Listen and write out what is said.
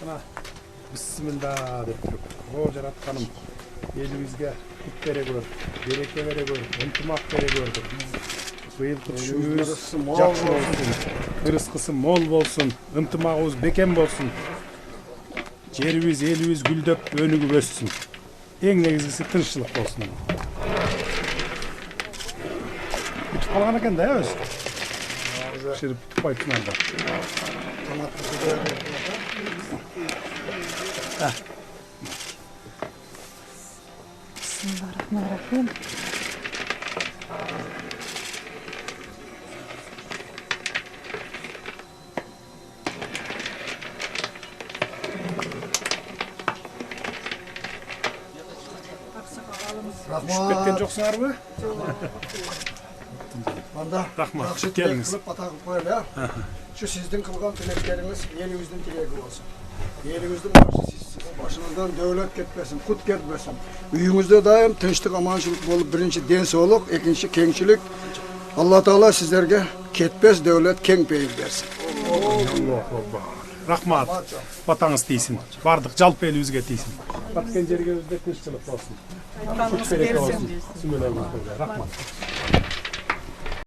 Ana Bismillah dep turup. O Jaratkanım elimizge kut bere gör, bereke bere gör, ынтымак bere gör. Bıyıl kutuşumuz jakşı olsun, ырыскысы mol bolsun, ынтымагыбыз бекем bolsun. Жерибиz, elibиz gülдөp, өнүгүп өссүн. Эң негизгиси тынччылык болсун. Бүтүп калган экен да өзү. Шырып бүтүп койптун анда. Bismillahirrahmanirrahim. Düşüp ketкен жоксуңарбы? Анда Рахмат, жакшы келиңиз. тілек қылып ата қылып қоялы, я. Şu sizдің қылған тілектеріңіз еліміздің тілегі болсын. Еліміздің başınızdan devlet ketmesin, kut ketmesin. Үйіңізде дайым тыныштық, аманшылық болып, бірінші денсаулық, екінші кеңшілік. Алла Таала sizlerге кетпес devlet кең пейіл берсін. Рахмат. Батаңыз тийсин. Бардык жалпы элибизге тийсин. Баткен жергебизде тынччылык болсун. Кут береке болсун. Рахмат.